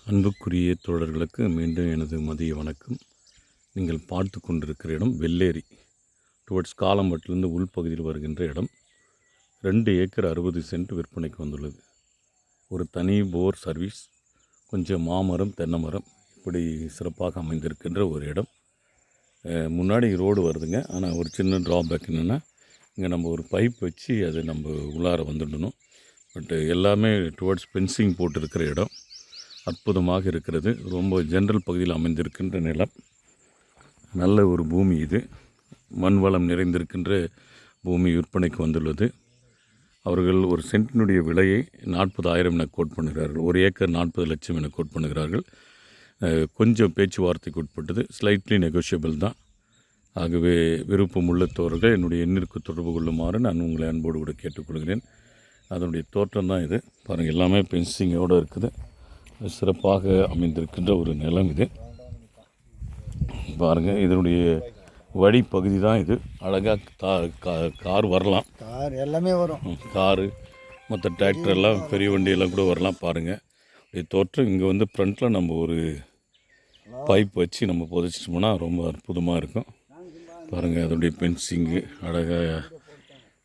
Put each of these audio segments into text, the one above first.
அன்புக்குரிய தோழர்களுக்கு மீண்டும் எனது மதிய வணக்கம். நீங்கள் பார்த்து கொண்டிருக்கிற இடம் வெள்ளேரி டுவர்ட்ஸ் காலம்பட்டிலிருந்து உள்பகுதியில் வருகின்ற இடம். 2 ஏக்கர் 60 சென்ட் விற்பனைக்கு வந்துள்ளது. ஒரு தனி போர் சர்வீஸ், கொஞ்சம் மாமரம் தென்னை மரம் இப்படி சிறப்பாக அமைந்திருக்கின்ற ஒரு இடம். முன்னாடி ரோடு வருதுங்க. ஆனால் ஒரு சின்ன ட்ராபேக் என்னென்னா, இங்கே நம்ம ஒரு பைப் வச்சு அது நம்ம உள்ளார வந்துடணும். பட் எல்லாமே டுவர்ட்ஸ் ஃபென்சிங் போட்டிருக்கிற இடம் அற்புதமாக இருக்கிறது. ரொம்ப ஜென்ரல் பகுதியில் அமைந்திருக்கின்ற நிலம். நல்ல ஒரு பூமி இது. மண் வளம் நிறைந்திருக்கின்ற பூமி விற்பனைக்கு வந்துள்ளது. அவர்கள் ஒரு சென்ட்டினுடைய விலையை 40,000 என கோட் பண்ணுகிறார்கள். ஒரு ஏக்கர் 40 லட்சம் என கோட் பண்ணுகிறார்கள். கொஞ்சம் பேச்சுவார்த்தைக்கு உட்பட்டது, ஸ்லைட்லி நெகோஷியபிள் தான். ஆகவே விருப்பம் உள்ளத்தவர்கள் என்னுடைய எண்ணிற்கு தொடர்பு கொள்ளுமாறு நான் உங்களை அன்போடு கூட கேட்டுக்கொள்கிறேன். அதனுடைய தோற்றம் தான் இது. பாருங்கள், எல்லாமே பென்சிங்கோடு இருக்குது. சிறப்பாக அமைந்திருக்கின்ற ஒரு நிலம் இது. பாருங்கள், இதனுடைய வழி பகுதி தான் இது. அழகாக கார் வரலாம், கார் எல்லாமே வரும். காரு மற்ற டிராக்டர் எல்லாம், பெரிய வண்டியெல்லாம் கூட வரலாம். பாருங்கள், இது தோற்றம். இங்கே வந்து ஃப்ரண்ட்டில் நம்ம ஒரு பைப் வச்சு நம்ம புதைச்சிட்டோம்னா ரொம்ப அற்புதமாக இருக்கும். பாருங்கள், அதனுடைய பென்சிங்கு அழகாக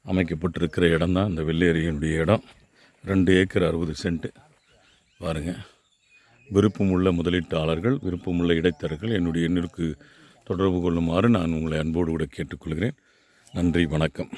அமைக்கப்பட்டிருக்கிற இடம் தான் இந்த வெள்ளேரியினுடைய இடம். 2 ஏக்கர் 60 சென்ட்டு. பாருங்கள், விருப்பமுள்ள முதலீட்டாளர்கள், விருப்பமுள்ள இடைத்தரகர்கள் என்னுடைய எண்ணிற்கு தொடர்பு கொள்ளுமாறு நான் உங்களை அன்போடு கூட கேட்டுக்கொள்கிறேன். நன்றி, வணக்கம்.